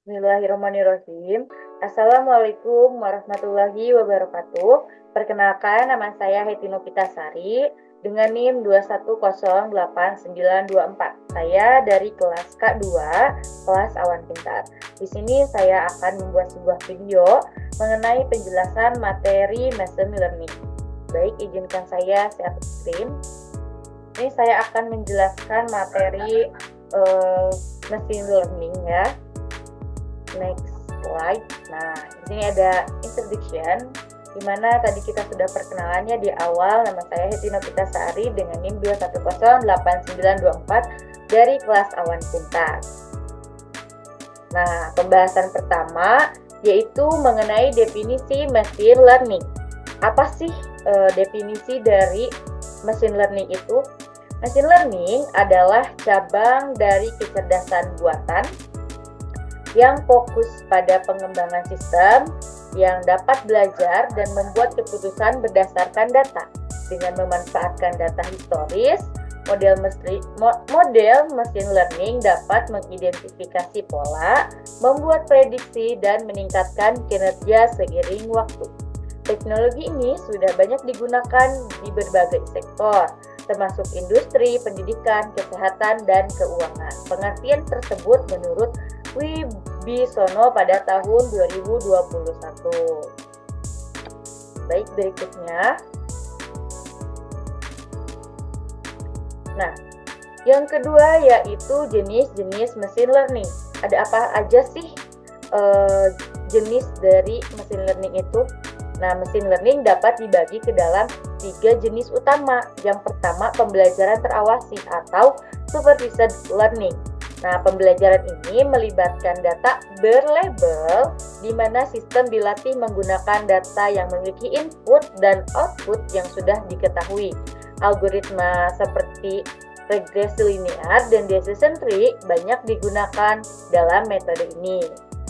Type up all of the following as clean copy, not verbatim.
Bismillahirrahmanirrahim. Assalamualaikum warahmatullahi wabarakatuh. Perkenalkan, nama saya Heti Novitasari dengan NIM 2108924. Saya dari kelas K2, kelas Awan Pintar. Di sini saya akan membuat sebuah video mengenai penjelasan materi machine learning. Baik, izinkan saya share screen. Ini saya akan menjelaskan materi machine learning ya. Next slide. Nah, di sini ada introduction, di mana tadi kita sudah perkenalannya di awal. Nama saya Heti Novitasari dengan NIM 2108924 dari kelas Awan Pintar. Nah, pembahasan pertama yaitu mengenai definisi machine learning. Apa sih definisi dari machine learning itu? Machine learning adalah cabang dari kecerdasan buatan yang fokus pada pengembangan sistem yang dapat belajar dan membuat keputusan berdasarkan data. Dengan memanfaatkan data historis, model machine learning dapat mengidentifikasi pola, membuat prediksi, dan meningkatkan kinerja seiring waktu. Teknologi ini sudah banyak digunakan di berbagai sektor, termasuk industri, pendidikan, kesehatan, dan keuangan. Pengertian tersebut menurut Wibisono pada tahun 2021. Baik, berikutnya. Nah, yang kedua yaitu jenis-jenis machine learning. Ada apa aja sih jenis dari machine learning itu? Nah, machine learning dapat dibagi ke dalam 3 jenis utama. Yang pertama, pembelajaran terawasi atau supervised learning. Nah, pembelajaran ini melibatkan data berlabel di mana sistem dilatih menggunakan data yang memiliki input dan output yang sudah diketahui. Algoritma seperti regresi linear dan decision tree banyak digunakan dalam metode ini.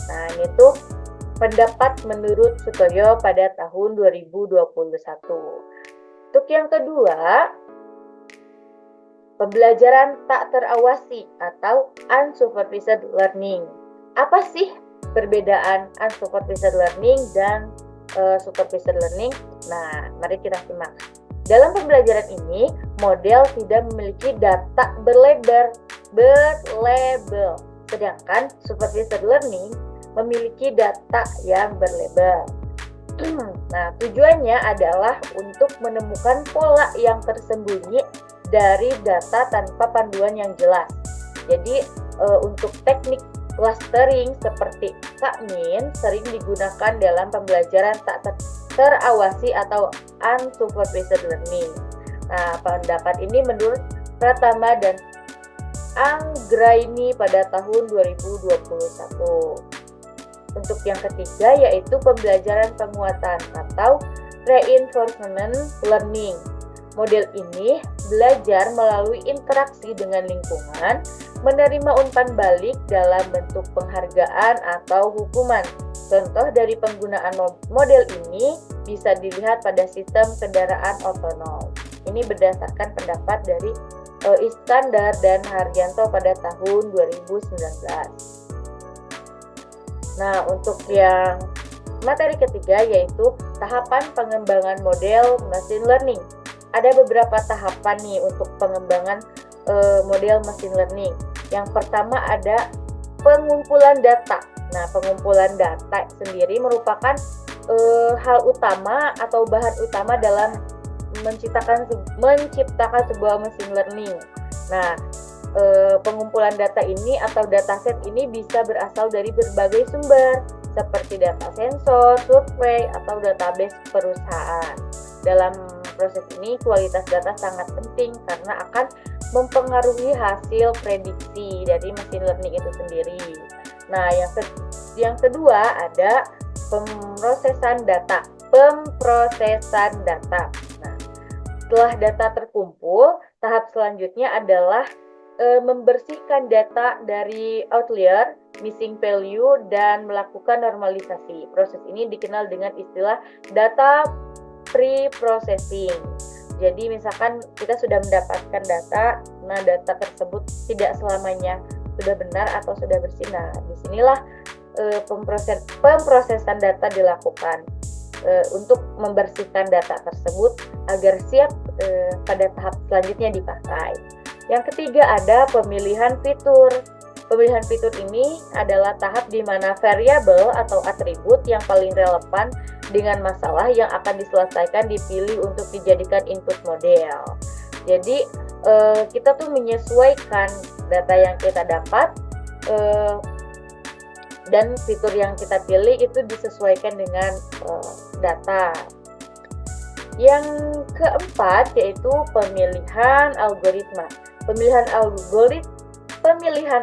Nah, ini tuh pendapat menurut Sutoyo pada tahun 2021. Untuk yang kedua, pembelajaran tak terawasi atau unsupervised learning. Apa sih perbedaan unsupervised learning dan supervised learning? Nah, mari kita simak. Dalam pembelajaran ini, model tidak memiliki data berlabel. Sedangkan supervised learning memiliki data yang berlabel. Nah, tujuannya adalah untuk menemukan pola yang tersembunyi dari data tanpa panduan yang jelas. Jadi untuk teknik clustering seperti K-min sering digunakan dalam pembelajaran tak terawasi atau unsupervised learning. Nah, pendapat ini menurut Pratama dan Anggraini pada tahun 2021. Untuk yang ketiga yaitu pembelajaran penguatan atau reinforcement learning. Model ini belajar melalui interaksi dengan lingkungan, menerima umpan balik dalam bentuk penghargaan atau hukuman. Contoh dari penggunaan model ini bisa dilihat pada sistem kendaraan otonom. Ini berdasarkan pendapat dari Iskandar dan Haryanto pada tahun 2019. Nah, untuk yang materi ketiga yaitu tahapan pengembangan model machine learning. Ada beberapa tahapan nih untuk pengembangan model machine learning. Yang pertama ada pengumpulan data. Nah, pengumpulan data sendiri merupakan hal utama atau bahan utama dalam menciptakan sebuah machine learning. Nah, pengumpulan data ini atau dataset ini bisa berasal dari berbagai sumber seperti data sensor, survei, atau database perusahaan. Dalam proses ini kualitas data sangat penting karena akan mempengaruhi hasil prediksi dari machine learning itu sendiri. Nah, yang kedua ada pemrosesan data. Nah, setelah data terkumpul, tahap selanjutnya adalah membersihkan data dari outlier, missing value, dan melakukan normalisasi. Proses ini dikenal dengan istilah data pre-processing. Jadi misalkan kita sudah mendapatkan data, nah data tersebut tidak selamanya sudah benar atau sudah bersih. Nah, disinilah pemrosesan data dilakukan untuk membersihkan data tersebut agar siap pada tahap selanjutnya dipakai. Yang ketiga ada pemilihan fitur. Pemilihan fitur ini adalah tahap di mana variabel atau atribut yang paling relevan dengan masalah yang akan diselesaikan dipilih untuk dijadikan input model. Jadi kita tuh menyesuaikan data yang kita dapat dan fitur yang kita pilih itu disesuaikan dengan data. Yang keempat yaitu pemilihan algoritma. Pemilihan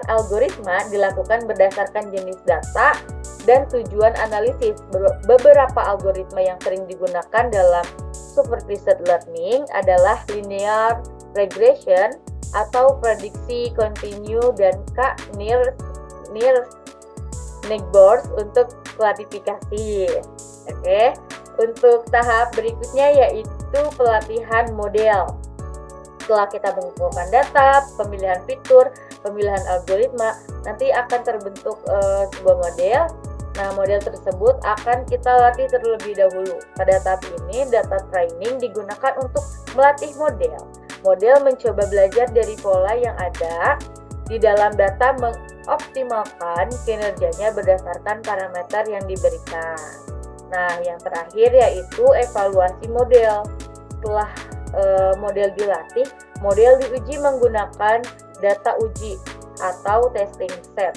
algoritma dilakukan berdasarkan jenis data dan tujuan analisis. Beberapa algoritma yang sering digunakan dalam supervised learning adalah linear regression atau prediksi kontinu dan K-nearest untuk klasifikasi. Oke. Untuk tahap berikutnya yaitu pelatihan model. Setelah kita mengumpulkan data, pemilihan fitur, pemilihan algoritma, nanti akan terbentuk sebuah model. Nah, model tersebut akan kita latih terlebih dahulu. Pada tahap ini, data training digunakan untuk melatih model. Model mencoba belajar dari pola yang ada di dalam data, mengoptimalkan kinerjanya berdasarkan parameter yang diberikan. Nah, yang terakhir yaitu evaluasi model. Setelah model dilatih, model diuji menggunakan data uji atau testing set.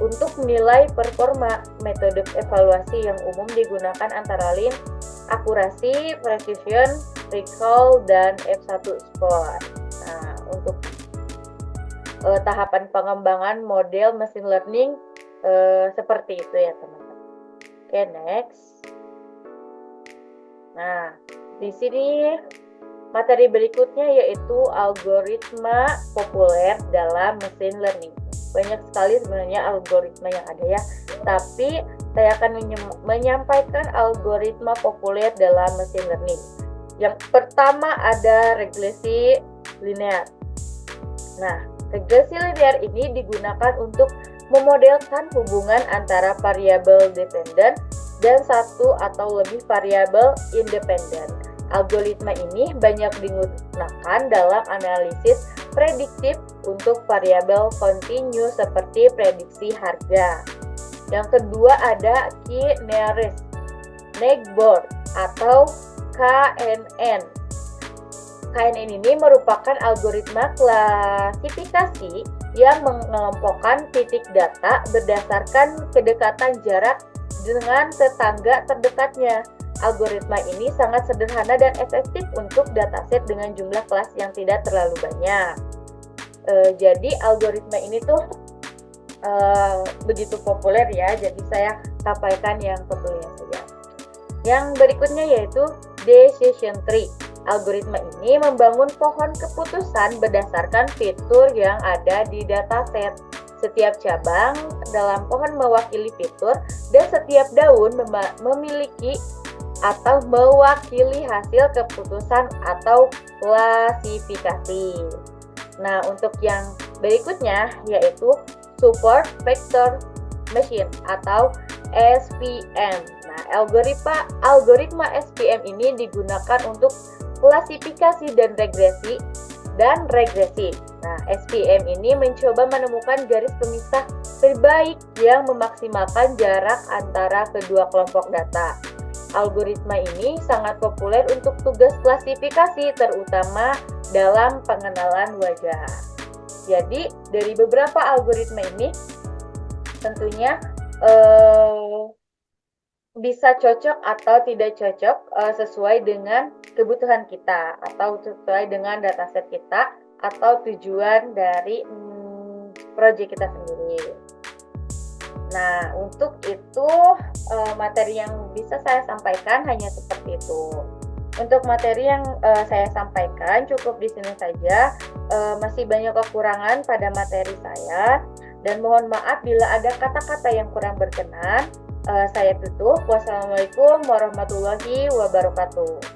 Untuk menilai performa, metode evaluasi yang umum digunakan antara lain akurasi, precision, recall, dan F1 score. Nah, untuk tahapan pengembangan model machine learning seperti itu ya teman-teman. Oke, next. Nah, di sini materi berikutnya yaitu algoritma populer dalam machine learning. Banyak sekali sebenarnya algoritma yang ada ya, tapi saya akan menyampaikan algoritma populer dalam machine learning. Yang pertama ada regresi linear. Nah, regresi linear ini digunakan untuk memodelkan hubungan antara variabel dependen dan satu atau lebih variabel independen. Algoritma ini banyak digunakan dalam analisis prediktif untuk variabel kontinu seperti prediksi harga. Yang kedua ada K-nearest neighbor atau KNN. KNN ini merupakan algoritma klasifikasi yang mengelompokkan titik data berdasarkan kedekatan jarak dengan tetangga terdekatnya. Algoritma ini sangat sederhana dan efektif untuk dataset dengan jumlah kelas yang tidak terlalu banyak. Jadi algoritma ini tuh begitu populer ya, jadi saya sampaikan yang populernya saja. Yang berikutnya yaitu decision tree. Algoritma ini membangun pohon keputusan berdasarkan fitur yang ada di dataset. Setiap cabang dalam pohon mewakili fitur dan setiap daun memiliki atau mewakili hasil keputusan atau klasifikasi. Nah, untuk yang berikutnya yaitu support vector machine atau SVM. Nah, algoritma SVM ini digunakan untuk klasifikasi dan regresi. Nah, SVM ini mencoba menemukan garis pemisah terbaik yang memaksimalkan jarak antara kedua kelompok data. Algoritma ini sangat populer untuk tugas klasifikasi, terutama dalam pengenalan wajah. Jadi, dari beberapa algoritma ini, tentunya bisa cocok atau tidak cocok sesuai dengan kebutuhan kita, atau sesuai dengan dataset kita, atau tujuan dari proyek kita sendiri. Nah, untuk itu materi yang bisa saya sampaikan hanya seperti itu. Untuk materi yang saya sampaikan cukup di sini saja. Masih banyak kekurangan pada materi saya dan mohon maaf bila ada kata-kata yang kurang berkenan. Saya tutup. Wassalamualaikum warahmatullahi wabarakatuh.